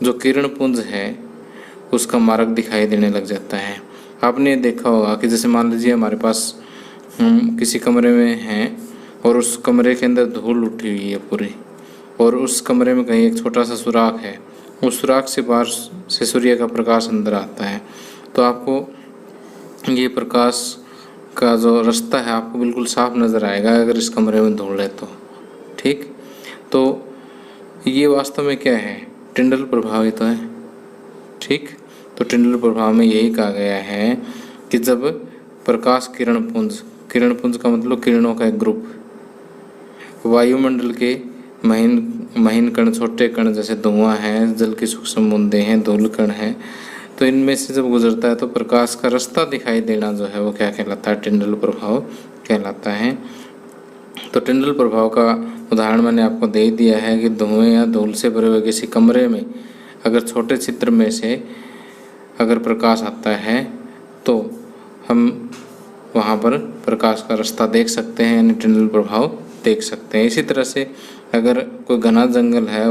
जो किरण पुंज है उसका मार्ग दिखाई देने लग जाता है। आपने देखा होगा कि जैसे मान लीजिए हमारे पास हम किसी कमरे में हैं और उस कमरे के अंदर धूल उठी हुई है पूरी, और उस कमरे में कहीं एक छोटा सा सुराख है, उस सुराख से बाहर से सूर्य का प्रकाश अंदर आता है, तो आपको ये प्रकाश का जो रास्ता है आपको बिल्कुल साफ नज़र आएगा अगर इस कमरे में धूल है तो। ठीक, तो ये वास्तव में क्या है, टिंडल प्रभाव ही तो है। ठीक, तो टिंडल प्रभाव में यही कहा गया है कि जब प्रकाश किरण पुंज का मतलब किरणों का एक ग्रुप, वायुमंडल के महीन कण, छोटे कण जैसे धुआं है, जल की सूक्ष्म बूंदें हैं, धूल कण है, तो इनमें से जब गुजरता है तो प्रकाश का रास्ता दिखाई देना जो है वो क्या कहलाता है, टिंडल प्रभाव कहलाता है। तो टिंडल प्रभाव का उदाहरण मैंने आपको दे दिया है कि धुएं या धूल से भरे हुए किसी कमरे में अगर छोटे चित्र में से अगर प्रकाश आता है तो हम वहाँ पर प्रकाश का रास्ता देख सकते हैं, यानी टिंडल प्रभाव देख सकते हैं। इसी तरह से अगर कोई घना जंगल है,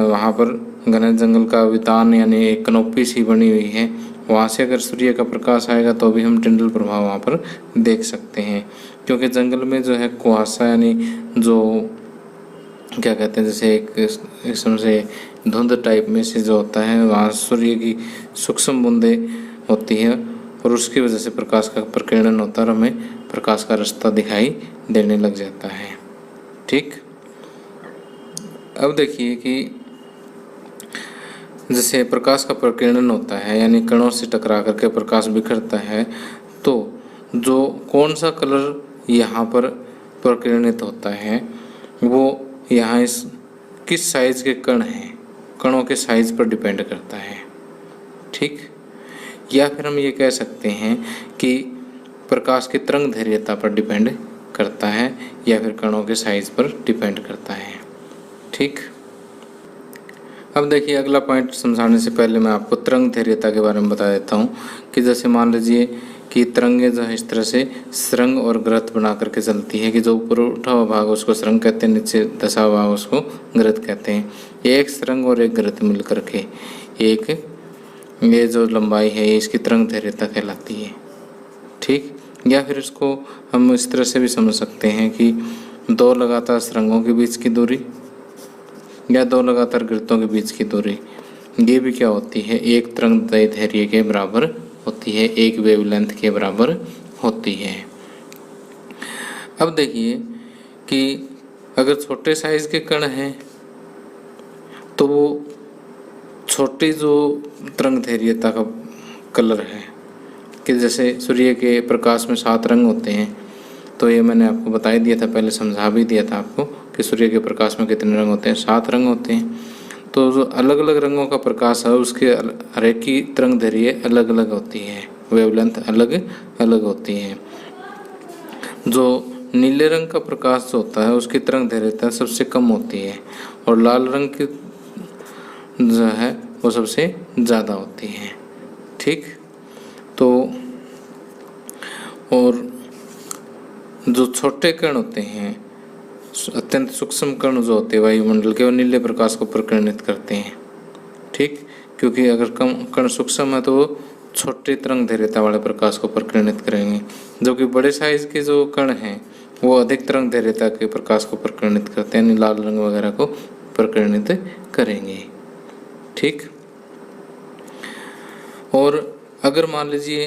वहाँ पर घने जंगल का वितान यानी एक कनोपी सी बनी हुई है, वहाँ से अगर सूर्य का प्रकाश आएगा तो भी हम टिंडल प्रभाव वहाँ पर देख सकते हैं, क्योंकि जंगल में जो है कुहासा यानी जो क्या कहते हैं, जैसे एक किस्म से धुंध टाइप में से जो होता है, वहाँ सूर्य की सूक्ष्म बूंदें होती हैं और उसकी वजह से प्रकाश का प्रकीर्णन होता है और हमें प्रकाश का रास्ता दिखाई देने लग जाता है। ठीक, अब देखिए कि जैसे प्रकाश का प्रकीर्णन होता है यानी कणों से टकरा करके प्रकाश बिखरता है, तो जो कौन सा कलर यहाँ पर प्रकीर्णित होता है वो यहाँ इस किस साइज के कण हैं, कणों के साइज पर डिपेंड करता है। ठीक, या फिर हम ये कह सकते हैं कि प्रकाश की तरंग दैर्घ्यता पर डिपेंड करता है या फिर कणों के साइज पर डिपेंड करता है। ठीक, अब देखिए अगला पॉइंट समझाने से पहले मैं आपको तरंग दैर्घ्यता के बारे में बता देता हूँ कि जैसे मान लीजिए कि तरंगें जो है इस तरह से सुरंग और ग्रत बना करके चलती है कि जो ऊपर उठा हुआ भाग उसको सुरंग कहते हैं, नीचे धसा हुआ भाग उसको ग्रत कहते हैं। एक सुरंग और एक ग्रत मिल करके एक ये जो लंबाई है ये इसकी तरंग दैर्घ्यता कहलाती है। ठीक, या फिर इसको हम इस तरह से भी समझ सकते हैं कि दो लगातार सुरंगों के बीच की दूरी या दो लगातार ग्रतों के बीच की दूरी ये भी क्या होती है, एक तरंग दैर्घ्य के बराबर होती है, एक वेवलेंथ के बराबर होती है। अब देखिए कि अगर छोटे साइज के कण हैं तो वो छोटी जो तरंग दैर्घ्यता का कलर है कि जैसे सूर्य के प्रकाश में 7 रंग होते हैं, तो ये मैंने आपको बता ही दिया था, पहले समझा भी दिया था आपको कि सूर्य के प्रकाश में कितने रंग होते हैं, 7 रंग होते हैं। तो जो अलग अलग रंगों का प्रकाश है उसके हर एक की तरंग दैर्घ्य अलग अलग होती है, वेवलेंथ अलग अलग होती है। जो नीले रंग का प्रकाश जो होता है उसकी तरंग दैर्घ्यता सबसे कम होती है और लाल रंग की जो है वो सबसे ज़्यादा होती है। ठीक, तो और जो छोटे कण होते हैं, अत्यंत सूक्ष्म कण जो होते हैं वायुमंडल के, वो नीले प्रकाश को प्रकीर्णित करते हैं। ठीक, क्योंकि अगर कम कण सूक्ष्म है तो वो छोटे तरंग दैर्घ्यता वाले प्रकाश को प्रकीर्णित करेंगे, जबकि बड़े साइज के जो कण हैं वो अधिक तरंग दैर्घ्यता के प्रकाश को प्रकीर्णित करते हैं, यानी लाल रंग वगैरह को प्रकीर्णित करेंगे। ठीक, और अगर मान लीजिए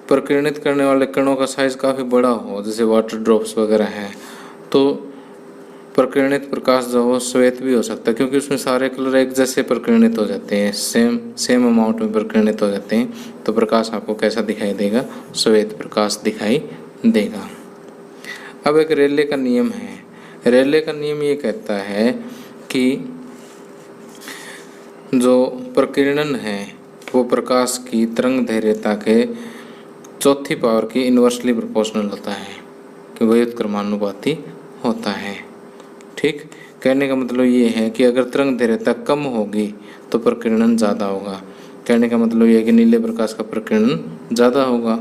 प्रकीर्णित करने वाले कणों का साइज काफ़ी बड़ा हो, जैसे वाटर ड्रॉप्स वगैरह हैं, तो प्रकीर्णित प्रकाश जो हो श्वेत भी हो सकता है, क्योंकि उसमें सारे कलर एक जैसे प्रकीर्णित हो जाते हैं, सेम अमाउंट में प्रकीर्णित हो जाते हैं, तो प्रकाश आपको कैसा दिखाई देगा, श्वेत प्रकाश दिखाई देगा। अब एक रेले का नियम है, रेले का नियम ये कहता है कि जो प्रकीर्णन है वो प्रकाश की तरंग दैर्घ्यता के चौथी पावर की इन्वर्सली प्रोपोर्शनल होता है, कि व्युत्क्रमानुपाती होता है। ठीक, कहने का मतलब ये है कि अगर तरंग दैर्घ्यता कम होगी तो प्रकीर्णन ज़्यादा होगा। कहने का मतलब ये है कि नीले प्रकाश का प्रकीर्णन ज़्यादा होगा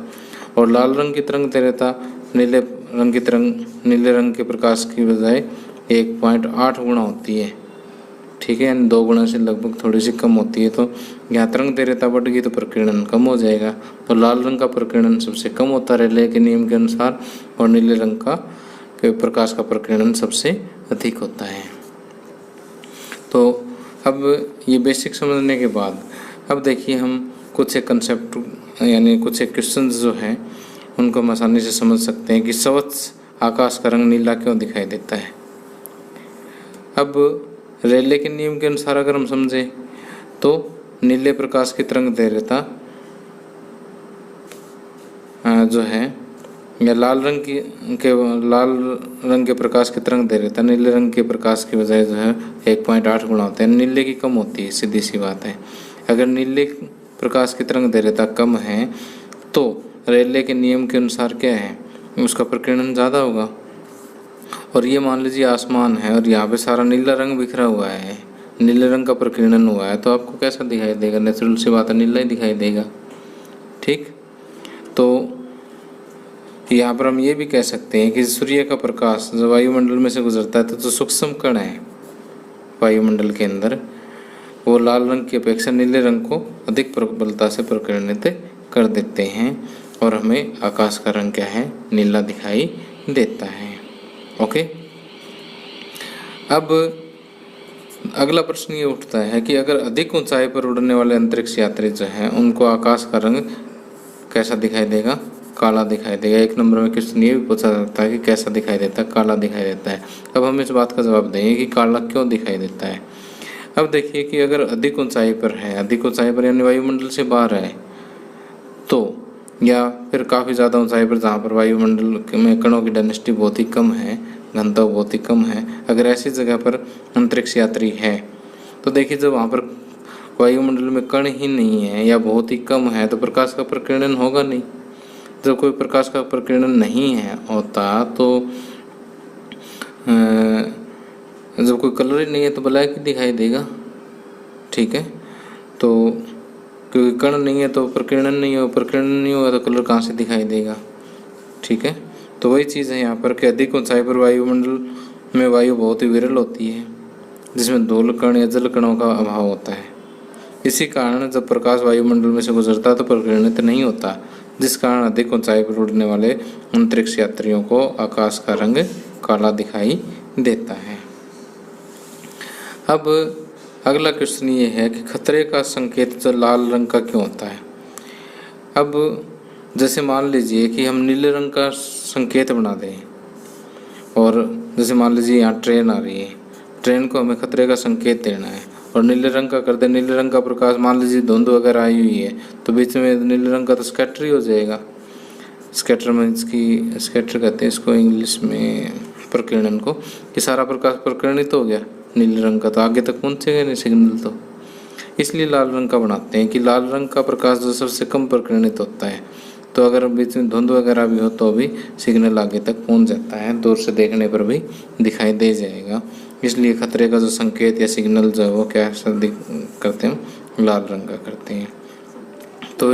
और लाल रंग की तरंग दैर्घ्यता नीले रंग के प्रकाश की बजाय 1.8 गुना होती है। ठीक है, यानी 2 गुना से लगभग थोड़ी सी कम होती है। तो यहाँ तरंग तीव्रता बढ़ गई तो प्रकीर्णन कम हो जाएगा। तो लाल रंग का प्रकीर्णन सबसे कम होता है रेले के नियम के अनुसार, और नीले रंग का प्रकाश का प्रकीर्णन सबसे अधिक होता है। तो अब ये बेसिक समझने के बाद अब देखिए हम कुछ एक कंसेप्ट यानी कुछ एक क्वेश्चन जो हैं उनको हम आसानी से समझ सकते हैं कि स्वच्छ आकाश का रंग नीला क्यों दिखाई देता है। अब रेले के नियम के अनुसार अगर हम समझें तो नीले प्रकाश की तरंग तीव्रता जो है या लाल रंग के प्रकाश की तरंग तीव्रता नीले रंग के प्रकाश की बजाय जो है 1.8 गुना होता है, नीले की कम होती है, सीधी सी बात है। अगर नीले प्रकाश की तरंग तीव्रता कम है तो रेले के नियम के अनुसार क्या है, उसका प्रकीर्णन ज़्यादा होगा। और ये मान लीजिए आसमान है और यहाँ पे सारा नीला रंग बिखरा हुआ है, नीले रंग का प्रकीर्णन हुआ है, तो आपको कैसा दिखाई देगा? नेचुरल सी बात है, नीला ही दिखाई देगा। ठीक, तो यहाँ पर हम ये भी कह सकते हैं कि सूर्य का प्रकाश जब वायुमंडल में से गुजरता है तो जो सूक्ष्म कण है वायुमंडल के अंदर वो लाल रंग की अपेक्षा नीले रंग को अधिक प्रबलता से प्रकीर्णित कर देते हैं और हमें आकाश का रंग क्या है, नीला दिखाई देता है। ओके, अब अगला प्रश्न ये उठता है कि अगर अधिक ऊंचाई पर उड़ने वाले अंतरिक्ष यात्री जो हैं उनको आकाश का रंग कैसा दिखाई देगा? काला दिखाई देगा। 1 नंबर में क्वेश्चन ये भी पूछा जाता है कि कैसा दिखाई देता है? काला दिखाई देता है। अब हम इस बात का जवाब देंगे कि काला क्यों दिखाई देता है। अब देखिए कि अगर अधिक ऊंचाई पर है, अधिक ऊंचाई पर यानी वायुमंडल से बाहर है, तो या फिर काफ़ी ज़्यादा ऊंचाई पर जहाँ पर वायुमंडल में कणों की डेंसिटी बहुत ही कम है, घनत्व बहुत ही कम है, अगर ऐसी जगह पर अंतरिक्ष यात्री है तो देखिए जब वहाँ पर वायुमंडल में कण ही नहीं है या बहुत ही कम है तो प्रकाश का प्रकीर्णन होगा नहीं। जब कोई प्रकाश का प्रकीर्णन नहीं है होता तो जब कोई कलर ही नहीं है तो ब्लैक ही दिखाई देगा। ठीक है, तो क्योंकि कण नहीं है तो प्रकीर्णन नहीं हो, प्रकीर्णन नहीं होगा तो कलर कहाँ से दिखाई देगा। ठीक है, तो वही चीज़ है यहाँ पर कि अधिक ऊंचाई पर वायुमंडल में वायु बहुत ही विरल होती है जिसमें धूल कण या जल कणों का अभाव होता है। इसी कारण जब प्रकाश वायुमंडल में से गुजरता है तो प्रकीर्णित नहीं होता, जिस कारण अधिक ऊंचाई पर उड़ने वाले अंतरिक्ष यात्रियों को आकाश का रंग काला दिखाई देता है। अब अगला क्वेश्चन ये है कि खतरे का संकेत जो लाल रंग का क्यों होता है। अब जैसे मान लीजिए कि हम नीले रंग का संकेत बना दें और जैसे मान लीजिए यहाँ ट्रेन आ रही है, ट्रेन को हमें खतरे का संकेत देना है और नीले रंग का कर दे, नीले रंग का प्रकाश मान लीजिए धुंध वगैरह आई हुई है तो बीच में नीले रंग का तो स्कैटर ही हो जाएगा। स्कैटर मीन्स की स्कैटर कहते हैं इसको इंग्लिश में प्रकीर्णन को, कि सारा प्रकाश प्रकीर्णित हो गया नीले रंग का, तो आगे तक पहुँचेगा नहीं सिग्नल। तो इसलिए लाल रंग का बनाते हैं कि लाल रंग का प्रकाश जो सबसे कम प्रकीर्णित होता है, तो अगर बीच में धुंध वगैरह भी हो तो भी सिग्नल आगे तक पहुंच जाता है, दूर से देखने पर भी दिखाई दे जाएगा। इसलिए खतरे का जो संकेत या सिग्नल जो है वो क्या करते हैं, लाल रंग का करते हैं। तो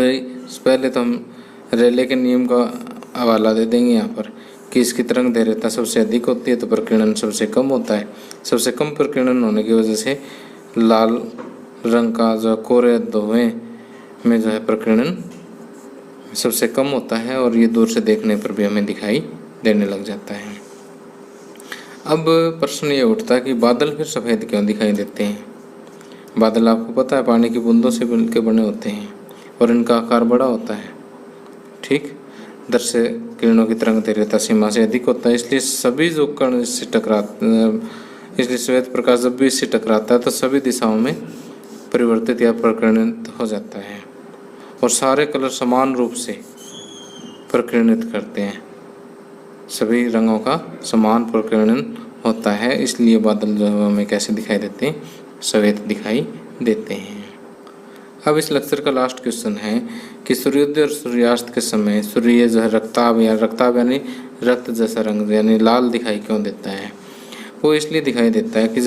पहले तो हम रेले के नियम का हवाला दे देंगे यहाँ पर कि इसकी तरंग दैर्घ्यता सबसे अधिक होती है तो प्रकीर्णन सबसे कम होता है। सबसे कम प्रकीर्णन होने की वजह से लाल रंग का जो कोरे धुएं में जो है प्रकीर्णन सबसे कम होता है और ये दूर से देखने पर भी हमें दिखाई देने लग जाता है। अब प्रश्न ये उठता है कि बादल फिर सफ़ेद क्यों दिखाई देते हैं। बादल आपको पता है पानी की बूंदों से मिलकर बने होते हैं और इनका आकार बड़ा होता है। ठीक, दृश्य किरणों की तरंग तीव्रता सीमा से अधिक होता है, इसलिए सभी जो कण इससे इसलिए श्वेत प्रकाश जब भी इससे टकराता है तो सभी दिशाओं में परिवर्तित या प्रकीर्णित हो जाता है और सारे कलर समान रूप से प्रकीर्णित करते हैं, सभी रंगों का समान प्रकीर्णन होता है। इसलिए बादल जो है हमें कैसे दिखाई देते हैं, सफ़ेद दिखाई देते हैं। अब इस लेक्चर का लास्ट क्वेश्चन है कि सूर्योदय और सूर्यास्त के समय सूर्य जो है रक्ताभ यानी रक्त जैसा रंग यानी लाल दिखाई क्यों देता है। वो इसलिए दिखाई देता है कि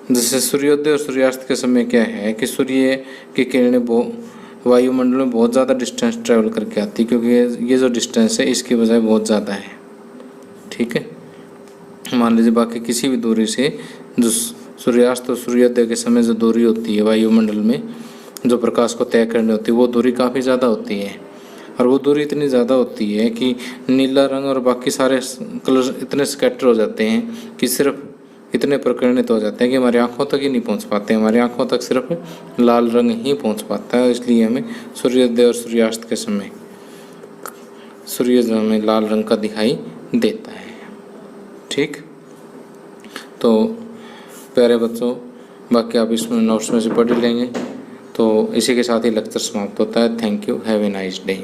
जैसे सूर्योदय और सूर्यास्त के समय क्या है कि सूर्य की किरणें वायुमंडल में बहुत ज़्यादा डिस्टेंस ट्रैवल करके आती है, क्योंकि ये जो डिस्टेंस है इसकी वजह बहुत ज़्यादा है। ठीक है, मान लीजिए बाकी किसी भी दूरी से जो सूर्यास्त और सूर्योदय के समय जो दूरी होती है वायुमंडल में, जो प्रकाश को तय करनी होती है, वो दूरी काफ़ी ज़्यादा होती है। और वो दूरी इतनी ज़्यादा होती है कि नीला रंग और बाकी सारे कलर इतने स्कैटर हो जाते हैं कि सिर्फ इतने प्रकीर्णित हो जाते हैं कि हमारी आंखों तक ही नहीं पहुंच पाते। हमारी आंखों तक सिर्फ लाल रंग ही पहुंच पाता है। इसलिए हमें सूर्योदय और सूर्यास्त के समय सूर्य हमें लाल रंग का दिखाई देता है। ठीक, तो प्यारे बच्चों, बाकी आप इसमें नोट्स में से पढ़ लेंगे। तो इसी के साथ ही लेक्चर समाप्त होता है। Thank you, have a nice day.